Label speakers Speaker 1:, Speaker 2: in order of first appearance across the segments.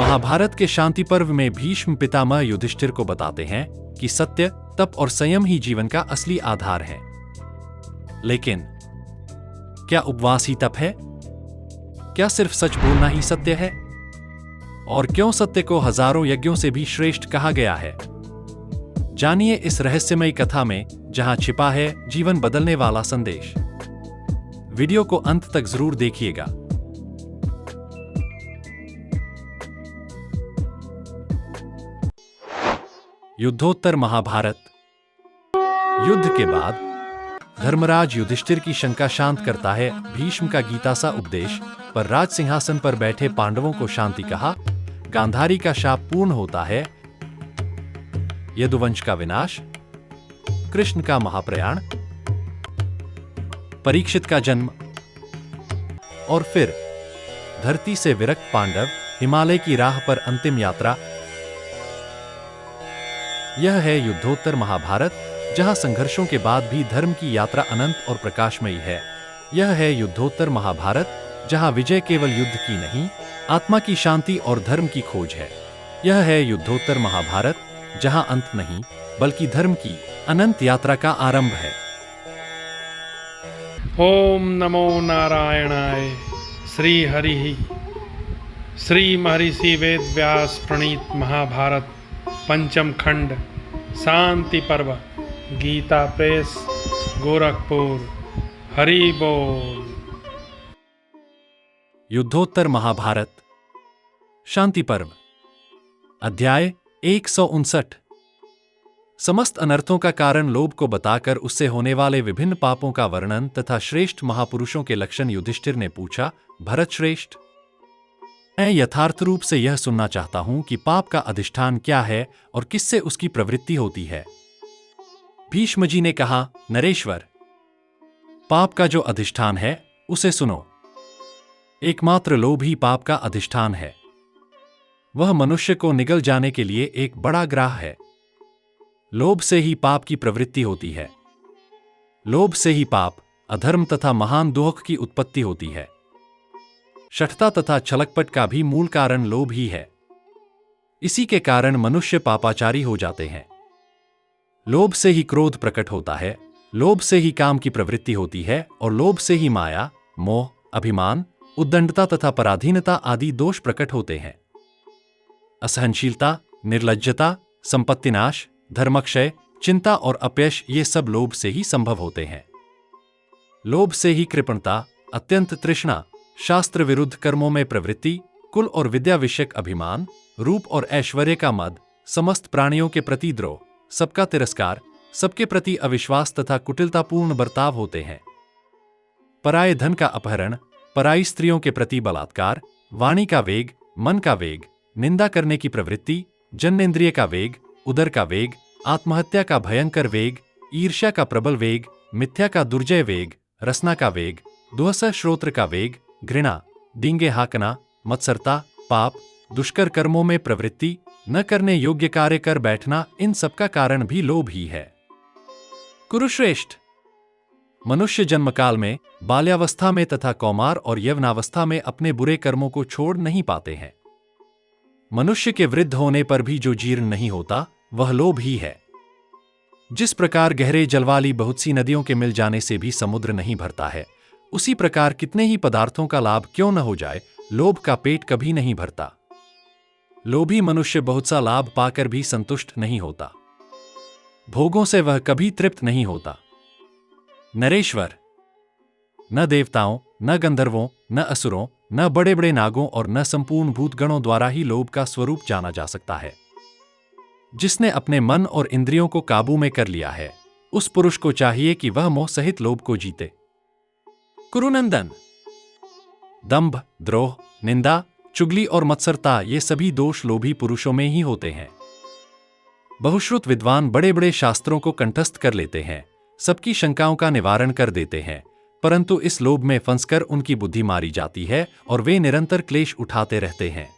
Speaker 1: महाभारत के शांति पर्व में भीष्म पितामह युधिष्ठिर को बताते हैं कि सत्य, तप और संयम ही जीवन का असली आधार है। लेकिन क्या उपवास ही तप है? क्या सिर्फ सच बोलना ही सत्य है? और क्यों सत्य को हजारों यज्ञों से भी श्रेष्ठ कहा गया है? जानिए इस रहस्यमयी कथा में, जहां छिपा है जीवन बदलने वाला संदेश। वीडियो को अंत तक जरूर देखिएगा। युद्धोत्तर महाभारत। युद्ध के बाद धर्मराज युधिष्ठिर की शंका शांत करता है। भीष्म का गीता सा उपदेश पर राज सिंहासन पर बैठे पांडवों को शांति कहा। गांधारी का शाप पूर्ण होता है। यदुवंश का विनाश, कृष्ण का महाप्रयाण, परीक्षित का जन्म और फिर धरती से विरक्त पांडव, हिमालय की राह पर अंतिम यात्रा। यह है युद्धोत्तर महाभारत, जहां संघर्षों के बाद भी धर्म की यात्रा अनंत और प्रकाशमयी है। यह है युद्धोत्तर महाभारत, जहां विजय केवल युद्ध की नहीं, आत्मा की शांति और धर्म की खोज है। यह है युद्धोत्तर महाभारत, जहां अंत नहीं, बल्कि धर्म की अनंत यात्रा का आरंभ है।
Speaker 2: ओम नमो नारायणाय। श्री हरि श्री महर्षि वेद व्यास प्रणीत महाभारत पंचम खंड शांति पर्व, गीता प्रेस, गोरखपुर। हरि बोल।
Speaker 1: युद्धोत्तर महाभारत शांति पर्व, अध्याय 159। समस्त अनर्थों का कारण लोभ को बताकर उससे होने वाले विभिन्न पापों का वर्णन तथा श्रेष्ठ महापुरुषों के लक्षण युधिष्ठिर ने पूछा। भरत श्रेष्ठ, मैं यथार्थ रूप से यह सुनना चाहता हूं कि पाप का अधिष्ठान क्या है और किससे उसकी प्रवृत्ति होती है। भीष्म जी ने कहा, नरेश्वर, पाप का जो अधिष्ठान है उसे सुनो। एकमात्र लोभ ही पाप का अधिष्ठान है। वह मनुष्य को निगल जाने के लिए एक बड़ा ग्राह है। लोभ से ही पाप की प्रवृत्ति होती है। लोभ से ही पाप, अधर्म तथा महान दुख की उत्पत्ति होती है। शठता तथा छलकपट का भी मूल कारण लोभ ही है। इसी के कारण मनुष्य पापाचारी हो जाते हैं। लोभ से ही क्रोध प्रकट होता है, लोभ से ही काम की प्रवृत्ति होती है और लोभ से ही माया, मोह, अभिमान, उद्दंडता तथा पराधीनता आदि दोष प्रकट होते हैं। असहनशीलता, निर्लज्जता, संपत्तिनाश, धर्मक्षय, चिंता और अपयश ये सब लोभ से ही संभव होते हैं। लोभ से ही कृपणता, अत्यंत तृष्णा, शास्त्र विरुद्ध कर्मों में प्रवृत्ति, कुल और विद्या विषयक अभिमान, रूप और ऐश्वर्य का मद, समस्त प्राणियों के प्रति द्रोह, सबका तिरस्कार, सबके प्रति अविश्वास तथा कुटिलतापूर्ण बर्ताव होते हैं। पराये धन का अपहरण, पराई स्त्रियों के प्रति बलात्कार, वाणी का वेग, मन का वेग, निंदा करने की प्रवृत्ति, जन्नेन्द्रिय का वेग, उदर का वेग, आत्महत्या का भयंकर वेग, ईर्ष्या का प्रबल वेग, मिथ्या का दुर्जय वेग, रसना का वेग, दुहस श्रोत्र का वेग, घृणा, डींगे हाँकना, मत्सरता, पाप, दुष्कर कर्मों में प्रवृत्ति, न करने योग्य कार्य कर बैठना, इन सब का कारण भी लोभ ही है। कुरुश्रेष्ठ, मनुष्य जन्मकाल में, बाल्यावस्था में तथा कौमार और यवनावस्था में अपने बुरे कर्मों को छोड़ नहीं पाते हैं। मनुष्य के वृद्ध होने पर भी जो जीर्ण नहीं होता, वह लोभ ही है। जिस प्रकार गहरे जल वाली बहुत सी नदियों के मिल जाने से भी समुद्र नहीं भरता है, उसी प्रकार कितने ही पदार्थों का लाभ क्यों न हो जाए, लोभ का पेट कभी नहीं भरता। लोभी मनुष्य बहुत सा लाभ पाकर भी संतुष्ट नहीं होता। भोगों से वह कभी तृप्त नहीं होता। नरेश्वर, न देवताओं, न गंधर्वों, न असुरों, न बड़े बड़े नागों और न संपूर्ण भूतगणों द्वारा ही लोभ का स्वरूप जाना जा सकता है। जिसने अपने मन और इंद्रियों को काबू में कर लिया है, उस पुरुष को चाहिए कि वह मोह सहित लोभ को जीते। कुरुनंदन, दंभ, द्रोह, निंदा, चुगली और मत्सरता ये सभी दोष लोभी पुरुषों में ही होते हैं। बहुश्रुत विद्वान बड़े बड़े शास्त्रों को कंठस्थ कर लेते हैं, सबकी शंकाओं का निवारण कर देते हैं, परंतु इस लोभ में फंसकर उनकी बुद्धि मारी जाती है और वे निरंतर क्लेश उठाते रहते हैं।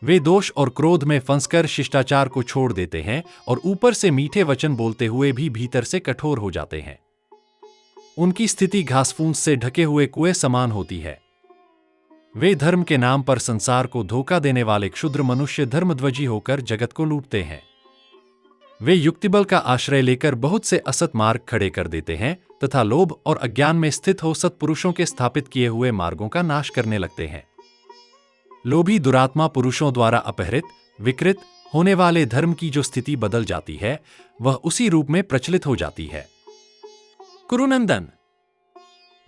Speaker 1: वे दोष और क्रोध में फंसकर शिष्टाचार को छोड़ देते हैं और ऊपर से मीठे वचन बोलते हुए भी भीतर से कठोर हो जाते हैं। उनकी स्थिति घासफूस से ढके हुए कुएं समान होती है। वे धर्म के नाम पर संसार को धोखा देने वाले क्षुद्र मनुष्य धर्मध्वजी होकर जगत को लूटते हैं। वे युक्तिबल का आश्रय लेकर बहुत से असत मार्ग खड़े कर देते हैं तथा लोभ और अज्ञान में स्थित हो सत्पुरुषों के स्थापित किए हुए मार्गों का नाश करने लगते हैं। लोभी दुरात्मा पुरुषों द्वारा अपहृत विकृत होने वाले धर्म की जो स्थिति बदल जाती है, वह उसी रूप में प्रचलित हो जाती है। कुरुनंदन,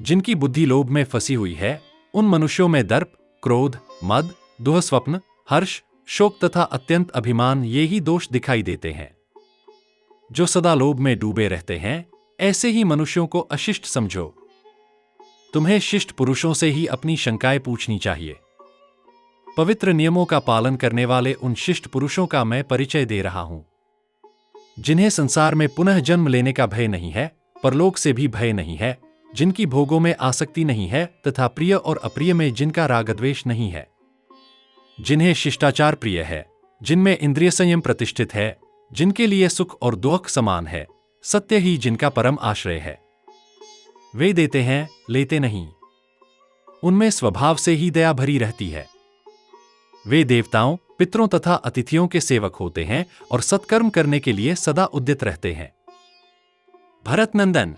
Speaker 1: जिनकी बुद्धि लोभ में फंसी हुई है, उन मनुष्यों में दर्प, क्रोध, मद, दुःस्वप्न, हर्ष, शोक तथा अत्यंत अभिमान ये ही दोष दिखाई देते हैं। जो सदा लोभ में डूबे रहते हैं, ऐसे ही मनुष्यों को अशिष्ट समझो। तुम्हें शिष्ट पुरुषों से ही अपनी शंकाएं पूछनी चाहिए। पवित्र नियमों का पालन करने वाले उन शिष्ट पुरुषों का मैं परिचय दे रहा हूं, जिन्हें संसार में पुनः जन्म लेने का भय नहीं है, परलोक से भी भय नहीं है, जिनकी भोगों में आसक्ति नहीं है तथा प्रिय और अप्रिय में जिनका रागद्वेष नहीं है, जिन्हें शिष्टाचार प्रिय है, जिनमें इंद्रिय संयम प्रतिष्ठित है, जिनके लिए सुख और दुख समान है, सत्य ही जिनका परम आश्रय है। वे देते हैं, लेते नहीं। उनमें स्वभाव से ही दया भरी रहती है। वे देवताओं, पितरों तथा अतिथियों के सेवक होते हैं और सत्कर्म करने के लिए सदा उद्यत रहते हैं। भरत नंदन,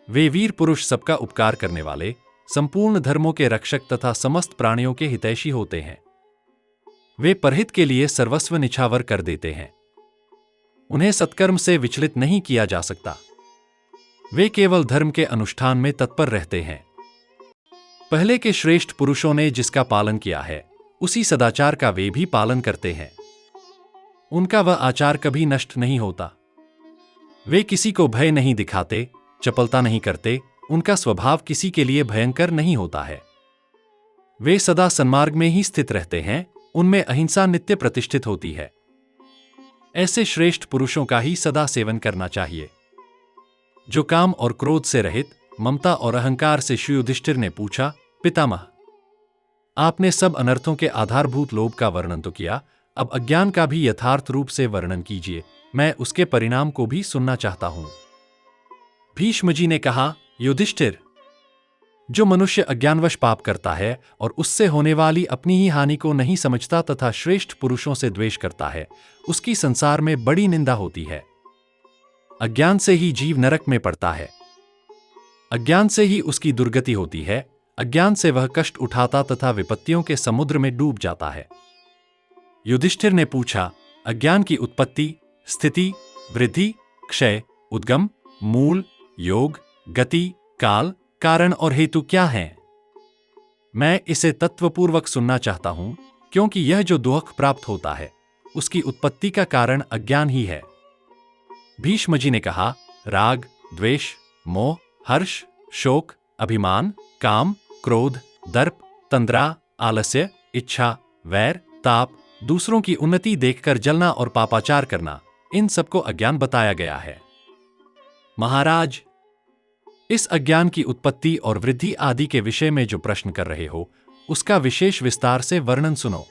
Speaker 1: वे वीर पुरुष सबका उपकार करने वाले, संपूर्ण धर्मों के रक्षक तथा समस्त प्राणियों के हितैषी होते हैं। वे परहित के लिए सर्वस्व निछावर कर देते हैं। उन्हें सत्कर्म से विचलित नहीं किया जा सकता। वे केवल धर्म के अनुष्ठान में तत्पर रहते हैं। पहले के श्रेष्ठ पुरुषों ने जिसका पालन किया है, उसी सदाचार का वे भी पालन करते हैं। उनका वह आचार कभी नष्ट नहीं होता। वे किसी को भय नहीं दिखाते, चपलता नहीं करते, उनका स्वभाव किसी के लिए भयंकर नहीं होता है। वे सदा सन्मार्ग में ही स्थित रहते हैं, उनमें अहिंसा नित्य प्रतिष्ठित होती है। ऐसे श्रेष्ठ पुरुषों का ही सदा सेवन करना चाहिए। जो काम और क्रोध से रहित, ममता और अहंकार से श्री युधिष्ठिर ने पूछा, पितामह, आपने सब अनर्थों के आधारभूत लोभ का वर्णन तो किया, अब अज्ञान का भी यथार्थ रूप से वर्णन कीजिए, मैं उसके परिणाम को भी सुनना चाहता हूं। भीष्म जी ने कहा, युधिष्ठिर, जो मनुष्य अज्ञानवश पाप करता है और उससे होने वाली अपनी ही हानि को नहीं समझता तथा श्रेष्ठ पुरुषों से द्वेष करता है, उसकी संसार में बड़ी निंदा होती है। अज्ञान से ही जीव नरक में पड़ता है। अज्ञान से ही उसकी दुर्गति होती है। अज्ञान से वह कष्ट उठाता तथा विपत्तियों के समुद्र में डूब जाता है। युधिष्ठिर ने पूछा, अज्ञान की उत्पत्ति, स्थिति, वृद्धि, क्षय, उद्गम, मूल, योग, गति, काल, कारण और हेतु क्या हैं? मैं इसे तत्वपूर्वक सुनना चाहता हूं, क्योंकि यह जो दुख प्राप्त होता है, उसकी उत्पत्ति का कारण अज्ञान ही है। भीष्म जी ने कहा, राग, द्वेष, मोह, हर्ष, शोक, अभिमान, काम, क्रोध, दर्प, तंद्रा, आलस्य, इच्छा, वैर, ताप, दूसरों की उन्नति देखकर जलना और पापाचार करना, इन सबको अज्ञान बताया गया है। महाराज, इस अज्ञान की उत्पत्ति और वृद्धि आदि के विषय में जो प्रश्न कर रहे हो, उसका विशेष विस्तार से वर्णन सुनो।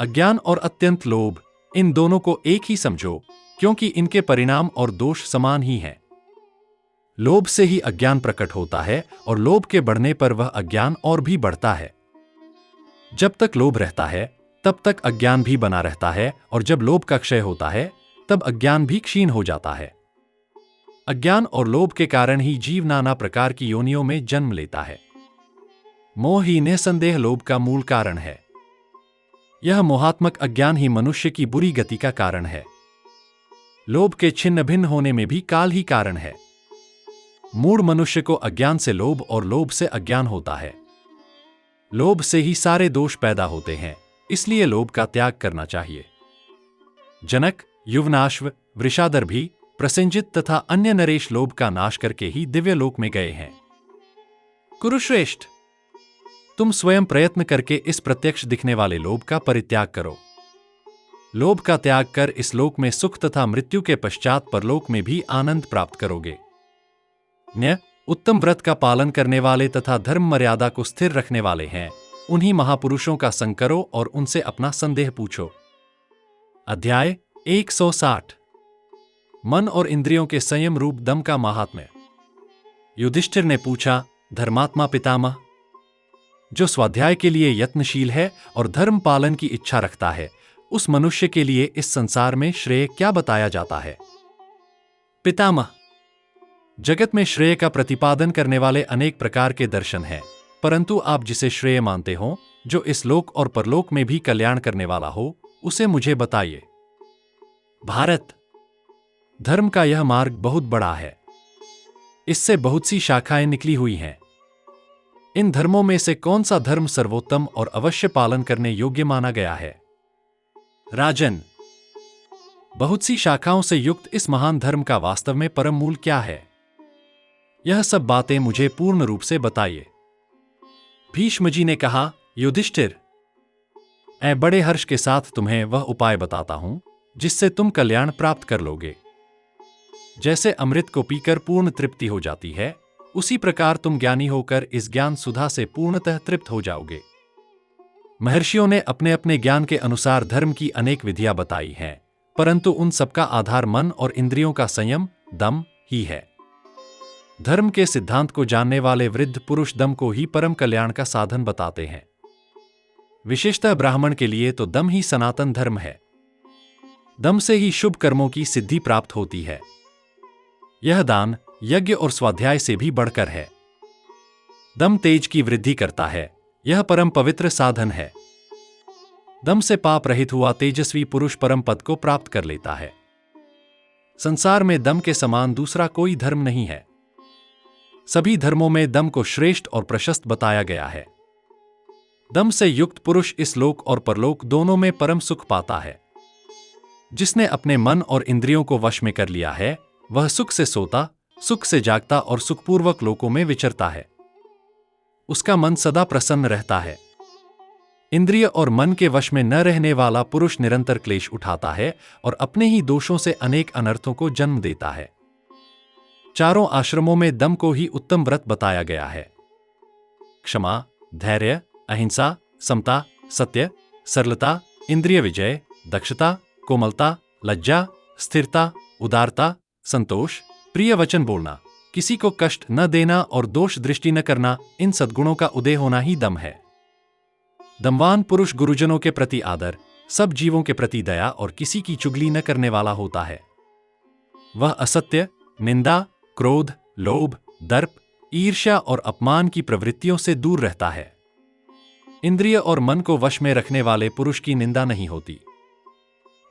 Speaker 1: अज्ञान और अत्यंत लोभ, इन दोनों को एक ही समझो, क्योंकि इनके परिणाम और दोष समान ही हैं। लोभ से ही अज्ञान प्रकट होता है और लोभ के बढ़ने पर वह अज्ञान और भी बढ़ता है। जब तक लोभ रहता है, तब तक अज्ञान भी बना रहता है, और जब लोभ का क्षय होता है, तब अज्ञान भी क्षीण हो जाता है। अज्ञान और लोभ के कारण ही जीव नाना प्रकार की योनियों में जन्म लेता है। मोह ही निसंदेह लोभ का मूल कारण है। यह मोहात्मक अज्ञान ही मनुष्य की बुरी गति का कारण है। लोभ के छिन्न भिन्न होने में भी काल ही कारण है। मूढ़ मनुष्य को अज्ञान से लोभ और लोभ से अज्ञान होता है। लोभ से ही सारे दोष पैदा होते हैं, इसलिए लोभ का त्याग करना चाहिए। जनक, युवनाश्व, वृषादर भी, प्रसेंजित तथा अन्य नरेश लोभ का नाश करके ही दिव्य लोक में गए हैं। कुरुश्रेष्ठ, तुम स्वयं प्रयत्न करके इस प्रत्यक्ष दिखने वाले लोभ का परित्याग करो। लोभ का त्याग कर इस लोक में सुख तथा मृत्यु के पश्चात परलोक में भी आनंद प्राप्त करोगे। न्याय, उत्तम व्रत का पालन करने वाले तथा धर्म मर्यादा को स्थिर रखने वाले हैं, उन्हीं महापुरुषों का संग करो और उनसे अपना संदेह पूछो। अध्याय 160। मन और इंद्रियों के संयम रूप दम का महात्म्य। युधिष्ठिर ने पूछा, धर्मात्मा पितामह, जो स्वाध्याय के लिए यत्नशील है और धर्म पालन की इच्छा रखता है, उस मनुष्य के लिए इस संसार में श्रेय क्या बताया जाता है? पितामह, जगत में श्रेय का प्रतिपादन करने वाले अनेक प्रकार के दर्शन हैं, परंतु आप जिसे श्रेय मानते हो, जो इस लोक और परलोक में भी कल्याण करने वाला हो, उसे मुझे बताइए। भारत, धर्म का यह मार्ग बहुत बड़ा है। इससे बहुत सी शाखाएं निकली हुई हैं। इन धर्मों में से कौन सा धर्म सर्वोत्तम और अवश्य पालन करने योग्य माना गया है? राजन, बहुत सी शाखाओं से युक्त इस महान धर्म का वास्तव में परम मूल क्या है? यह सब बातें मुझे पूर्ण रूप से बताइए। भीष्म जी ने कहा, युधिष्ठिर, मैं बड़े हर्ष के साथ तुम्हें वह उपाय बताता हूं जिससे तुम कल्याण प्राप्त कर लोगे। जैसे अमृत को पीकर पूर्ण तृप्ति हो जाती है, उसी प्रकार तुम ज्ञानी होकर इस ज्ञान सुधा से पूर्णतः तृप्त हो जाओगे। महर्षियों ने अपने अपने ज्ञान के अनुसार धर्म की अनेक विधियां बताई हैं, परंतु उन सबका आधार मन और इंद्रियों का संयम, दम ही है। धर्म के सिद्धांत को जानने वाले वृद्ध पुरुष दम को ही परम कल्याण का साधन बताते हैं। विशेषतः ब्राह्मण के लिए तो दम ही सनातन धर्म है। दम से ही शुभ कर्मों की सिद्धि प्राप्त होती है। यह दान, यज्ञ और स्वाध्याय से भी बढ़कर है। दम तेज की वृद्धि करता है। यह परम पवित्र साधन है। दम से पाप रहित हुआ तेजस्वी पुरुष परम पद को प्राप्त कर लेता है। संसार में दम के समान दूसरा कोई धर्म नहीं है। सभी धर्मों में दम को श्रेष्ठ और प्रशस्त बताया गया है। दम से युक्त पुरुष इस लोक और परलोक दोनों में परम सुख पाता है। जिसने अपने मन और इंद्रियों को वश में कर लिया है, वह सुख से सोता, सुख से जागता और सुखपूर्वक लोकों में विचरता है। उसका मन सदा प्रसन्न रहता है। इंद्रिय और मन के वश में न रहने वाला पुरुष निरंतर क्लेश उठाता है और अपने ही दोषों से अनेक अनर्थों को जन्म देता है। चारों आश्रमों में दम को ही उत्तम व्रत बताया गया है। क्षमा, धैर्य, अहिंसा, समता, सत्य, सरलता, इंद्रिय विजय, दक्षता, कोमलता, लज्जा, स्थिरता, उदारता, संतोष, प्रिय वचन बोलना, किसी को कष्ट न देना और दोष दृष्टि न करना, इन सद्गुणों का उदय होना ही दम है। दमवान पुरुष गुरुजनों के प्रति आदर, सब जीवों के प्रति दया और किसी की चुगली न करने वाला होता है। वह असत्य, निंदा, क्रोध, लोभ, दर्प, ईर्ष्या और अपमान की प्रवृत्तियों से दूर रहता है। इंद्रिय और मन को वश में रखने वाले पुरुष की निंदा नहीं होती।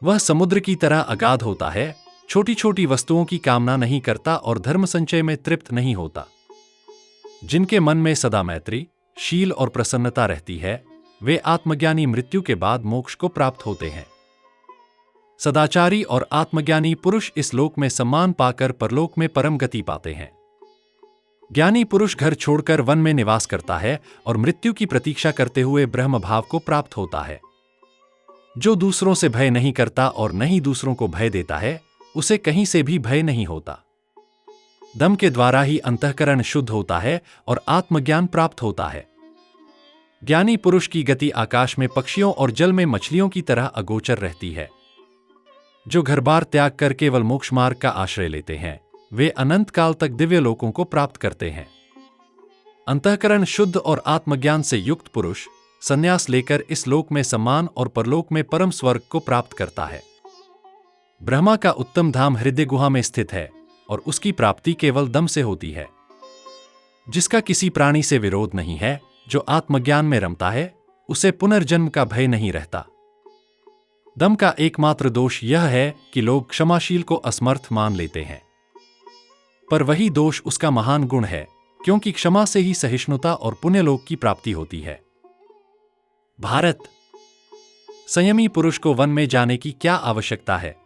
Speaker 1: वह समुद्र की तरह अगाध होता है, छोटी छोटी वस्तुओं की कामना नहीं करता और धर्म संचय में तृप्त नहीं होता। जिनके मन में सदा मैत्री, शील और प्रसन्नता रहती है, वे आत्मज्ञानी मृत्यु के बाद मोक्ष को प्राप्त होते हैं। सदाचारी और आत्मज्ञानी पुरुष इस लोक में सम्मान पाकर परलोक में परम गति पाते हैं। ज्ञानी पुरुष घर छोड़कर वन में निवास करता है और मृत्यु की प्रतीक्षा करते हुए ब्रह्म भाव को प्राप्त होता है। जो दूसरों से भय नहीं करता और न ही दूसरों को भय देता है, उसे कहीं से भी भय नहीं होता। दम के द्वारा ही अंतःकरण शुद्ध होता है और आत्मज्ञान प्राप्त होता है। ज्ञानी पुरुष की गति आकाश में पक्षियों और जल में मछलियों की तरह अगोचर रहती है। जो घर बार त्याग कर केवल मोक्ष मार्ग का आश्रय लेते हैं, वे अनंत काल तक दिव्य लोकों को प्राप्त करते हैं। अंतःकरण शुद्ध और आत्मज्ञान से युक्त पुरुष संन्यास लेकर इस लोक में सम्मान और परलोक में परम स्वर्ग को प्राप्त करता है। ब्रह्मा का उत्तम धाम हृदय गुहा में स्थित है और उसकी प्राप्ति केवल दम से होती है। जिसका किसी प्राणी से विरोध नहीं है, जो आत्मज्ञान में रमता है, उसे पुनर्जन्म का भय नहीं रहता। दम का एकमात्र दोष यह है कि लोग क्षमाशील को असमर्थ मान लेते हैं, पर वही दोष उसका महान गुण है, क्योंकि क्षमा से ही सहिष्णुता और पुण्यलोक की प्राप्ति होती है। भारत, संयमी पुरुष को वन में जाने की क्या आवश्यकता है?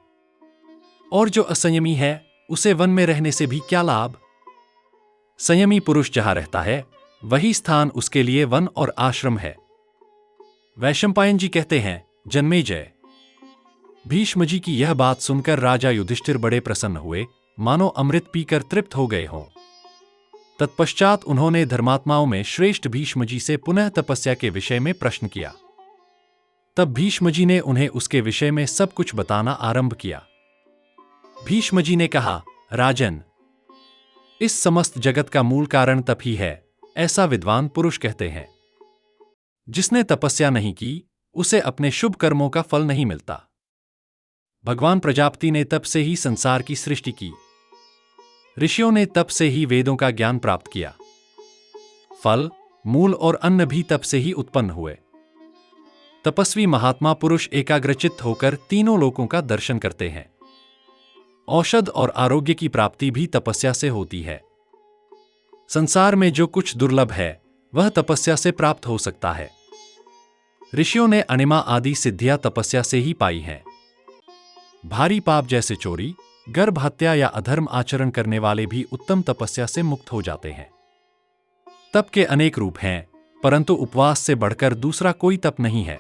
Speaker 1: और जो असंयमी है, उसे वन में रहने से भी क्या लाभ? संयमी पुरुष जहां रहता है, वही स्थान उसके लिए वन और आश्रम है। वैशंपायन जी कहते हैं, जन्मेजय, भीष्म जी की यह बात सुनकर राजा युधिष्ठिर बड़े प्रसन्न हुए, मानो अमृत पीकर तृप्त हो गए हों। तत्पश्चात उन्होंने धर्मात्माओं में श्रेष्ठ भीष्म जी से पुनः तपस्या के विषय में प्रश्न किया। तब भीष्म जी ने उन्हें उसके विषय में सब कुछ बताना आरंभ किया। भीष्म जी ने कहा, राजन, इस समस्त जगत का मूल कारण तप ही है, ऐसा विद्वान पुरुष कहते हैं। जिसने तपस्या नहीं की, उसे अपने शुभ कर्मों का फल नहीं मिलता। भगवान प्रजापति ने तप से ही संसार की सृष्टि की। ऋषियों ने तप से ही वेदों का ज्ञान प्राप्त किया। फल, मूल और अन्न भी तप से ही उत्पन्न हुए। तपस्वी महात्मा पुरुष एकाग्रचित्त होकर तीनों लोकों का दर्शन करते हैं। औषध और आरोग्य की प्राप्ति भी तपस्या से होती है। संसार में जो कुछ दुर्लभ है, वह तपस्या से प्राप्त हो सकता है। ऋषियों ने अणिमा आदि सिद्धियां तपस्या से ही पाई हैं। भारी पाप जैसे चोरी, गर्भ हत्या या अधर्म आचरण करने वाले भी उत्तम तपस्या से मुक्त हो जाते हैं। तप के अनेक रूप हैं, परंतु उपवास से बढ़कर दूसरा कोई तप नहीं है।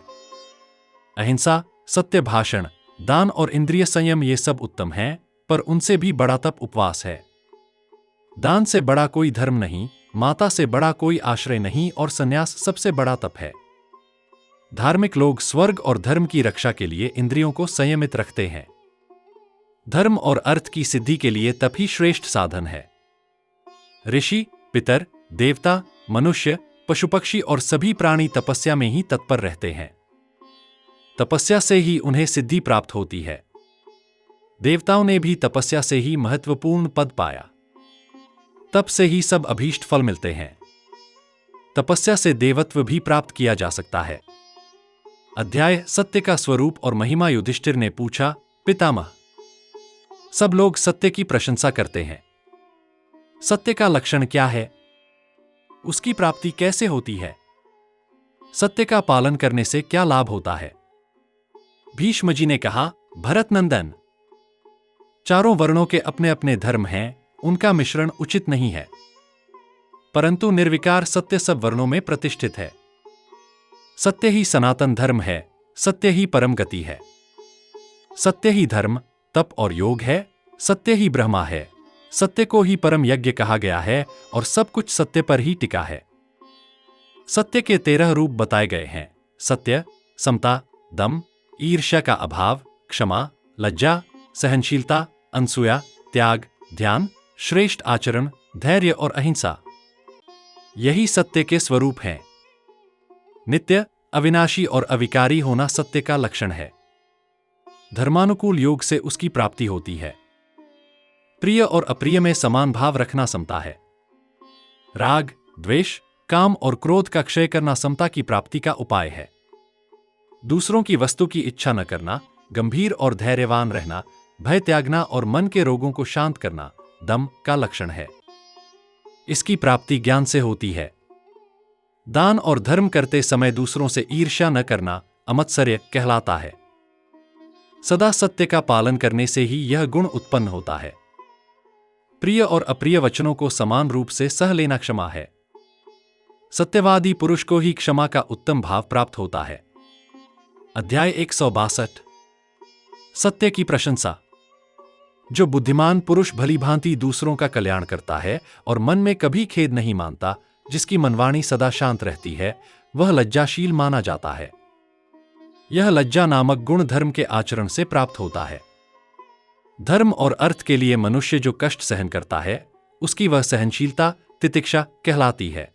Speaker 1: अहिंसा, सत्य भाषण, दान और इंद्रिय संयम ये सब उत्तम हैं, पर उनसे भी बड़ा तप उपवास है। दान से बड़ा कोई धर्म नहीं, माता से बड़ा कोई आश्रय नहीं और संन्यास सबसे बड़ा तप है। धार्मिक लोग स्वर्ग और धर्म की रक्षा के लिए इंद्रियों को संयमित रखते हैं। धर्म और अर्थ की सिद्धि के लिए तप ही श्रेष्ठ साधन है। ऋषि, पितर, देवता, मनुष्य, पशु पक्षी और सभी प्राणी तपस्या में ही तत्पर रहते हैं। तपस्या से ही उन्हें सिद्धि प्राप्त होती है। देवताओं ने भी तपस्या से ही महत्वपूर्ण पद पाया। तप से ही सब अभीष्ट फल मिलते हैं। तपस्या से देवत्व भी प्राप्त किया जा सकता है। अध्याय सत्य का स्वरूप और महिमा। युधिष्ठिर ने पूछा, पितामह, सब लोग सत्य की प्रशंसा करते हैं। सत्य का लक्षण क्या है? उसकी प्राप्ति कैसे होती है? सत्य का पालन करने से क्या लाभ होता है? भीष्म जी ने कहा, भरत नंदन, चारों वर्णों के अपने अपने धर्म हैं, उनका मिश्रण उचित नहीं है। परंतु निर्विकार सत्य सब वर्णों में प्रतिष्ठित है। सत्य ही सनातन धर्म है, सत्य ही परम गति है। सत्य ही धर्म, तप और योग है, सत्य ही ब्रह्मा है, सत्य को ही परम यज्ञ कहा गया है और सब कुछ सत्य पर ही टिका है। सत्य के 13 रूप बताए गए हैं। सत्य, समता, दम, ईर्ष्या का अभाव, क्षमा, लज्जा, सहनशीलता, अनसूया, त्याग, ध्यान, श्रेष्ठ आचरण, धैर्य और अहिंसा। यही सत्य के स्वरूप हैं। नित्य, अविनाशी और अविकारी होना सत्य का लक्षण है। धर्मानुकूल योग से उसकी प्राप्ति होती है। प्रिय और अप्रिय में समान भाव रखना समता है। राग, द्वेष, काम और क्रोध का क्षय करना समता की प्राप्ति का उपाय है। दूसरों की वस्तु की इच्छा न करना, गंभीर और धैर्यवान रहना, भय त्यागना और मन के रोगों को शांत करना दम का लक्षण है। इसकी प्राप्ति ज्ञान से होती है। दान और धर्म करते समय दूसरों से ईर्ष्या न करना अमत्सर्य कहलाता है। सदा सत्य का पालन करने से ही यह गुण उत्पन्न होता है। प्रिय और अप्रिय वचनों को समान रूप से सह लेना क्षमा है। सत्यवादी पुरुष को ही क्षमा का उत्तम भाव प्राप्त होता है। अध्याय 162 सत्य की प्रशंसा। जो बुद्धिमान पुरुष भलीभांति दूसरों का कल्याण करता है और मन में कभी खेद नहीं मानता, जिसकी मनवाणी सदा शांत रहती है, वह लज्जाशील माना जाता है। यह लज्जा नामक गुण धर्म के आचरण से प्राप्त होता है। धर्म और अर्थ के लिए मनुष्य जो कष्ट सहन करता है, उसकी वह सहनशीलता तितिक्षा कहलाती है।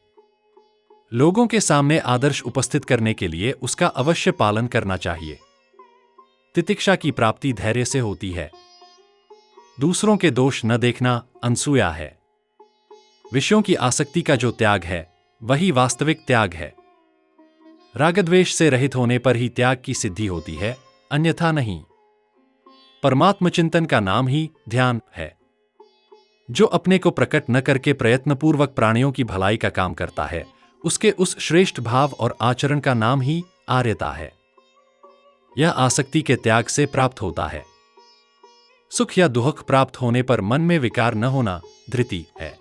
Speaker 1: लोगों के सामने आदर्श उपस्थित करने के लिए उसका अवश्य पालन करना चाहिए। तितिक्षा की प्राप्ति धैर्य से होती है। दूसरों के दोष न देखना अनसूया है। विषयों की आसक्ति का जो त्याग है, वही वास्तविक त्याग है। रागद्वेष से रहित होने पर ही त्याग की सिद्धि होती है, अन्यथा नहीं। परमात्म चिंतन का नाम ही ध्यान है। जो अपने को प्रकट न करके प्रयत्नपूर्वक प्राणियों की भलाई का काम करता है, उसके उस श्रेष्ठ भाव और आचरण का नाम ही आर्यता है। यह आसक्ति के त्याग से प्राप्त होता है। सुख या दुख प्राप्त होने पर मन में विकार न होना धृति है।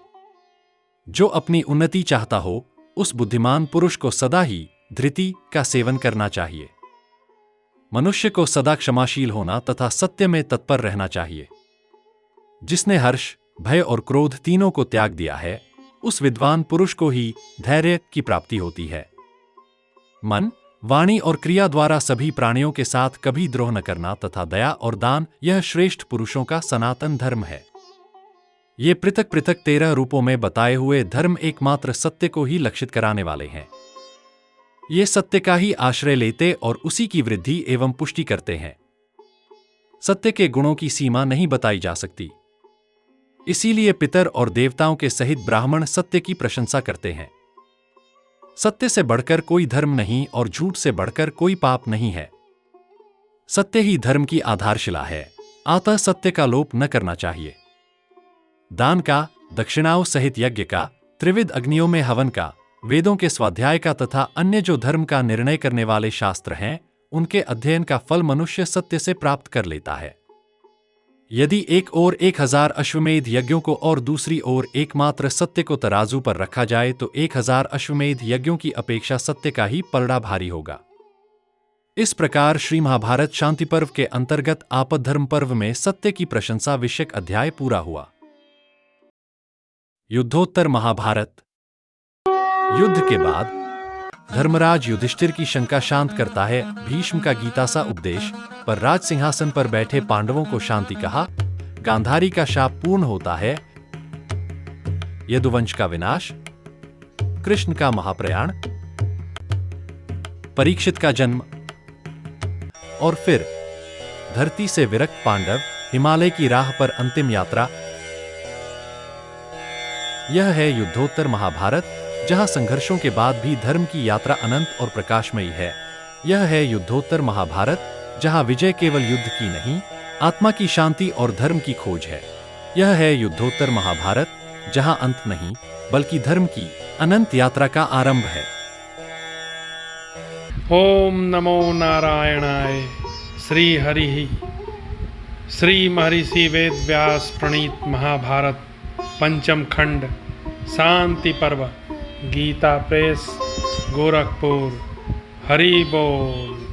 Speaker 1: जो अपनी उन्नति चाहता हो, उस बुद्धिमान पुरुष को सदा ही धृति का सेवन करना चाहिए। मनुष्य को सदा क्षमाशील होना तथा सत्य में तत्पर रहना चाहिए। जिसने हर्ष, भय और क्रोध तीनों को त्याग दिया है, उस विद्वान पुरुष को ही धैर्य की प्राप्ति होती है। मन, वाणी और क्रिया द्वारा सभी प्राणियों के साथ कभी द्रोह न करना तथा दया और दान, यह श्रेष्ठ पुरुषों का सनातन धर्म है। ये पृथक पृथक 13 रूपों में बताए हुए धर्म एकमात्र सत्य को ही लक्षित कराने वाले हैं। ये सत्य का ही आश्रय लेते और उसी की वृद्धि एवं पुष्टि करते हैं। सत्य के गुणों की सीमा नहीं बताई जा सकती, इसीलिए पितर और देवताओं के सहित ब्राह्मण सत्य की प्रशंसा करते हैं। सत्य से बढ़कर कोई धर्म नहीं और झूठ से बढ़कर कोई पाप नहीं है। सत्य ही धर्म की आधारशिला है, अतः सत्य का लोप न करना चाहिए। दान का, दक्षिणाओं सहित यज्ञ का, त्रिविध अग्नियों में हवन का, वेदों के स्वाध्याय का तथा अन्य जो धर्म का निर्णय करने वाले शास्त्र हैं, उनके अध्ययन का फल मनुष्य सत्य से प्राप्त कर लेता है। यदि एक ओर 1000 अश्वमेध यज्ञों को और दूसरी ओर एकमात्र सत्य को तराजू पर रखा जाए तो 1000 अश्वमेध यज्ञों की अपेक्षा सत्य का ही पलड़ा भारी होगा। इस प्रकार श्री महाभारत शांति पर्व के अंतर्गत आपद धर्म पर्व में सत्य की प्रशंसा विषयक अध्याय पूरा हुआ। युद्धोत्तर महाभारत। युद्ध के बाद धर्मराज युधिष्ठिर की शंका शांत करता है। भीष्म का गीता सा उपदेश पर राज सिंहासन पर बैठे पांडवों को शांति कहा। गांधारी का शाप पूर्ण होता है। यदुवंश का विनाश, कृष्ण का महाप्रयाण, परीक्षित का जन्म और फिर धरती से विरक्त पांडव, हिमालय की राह पर अंतिम यात्रा। यह है युद्धोत्तर महाभारत, जहां संघर्षों के बाद भी धर्म की यात्रा अनंत और प्रकाशमयी है। यह है युद्धोत्तर महाभारत, जहां विजय केवल युद्ध की नहीं, आत्मा की शांति और धर्म की खोज है। यह है युद्धोत्तर महाभारत, जहां अंत नहीं बल्कि धर्म की अनंत यात्रा का आरंभ है।
Speaker 2: ओम नमो नारायणाय। श्री हरि श्री महर्षि वेद व्यास प्रणीत महाभारत पंचम खंड शांति पर्व, गीता प्रेस, गोरखपुर। हरि बोल।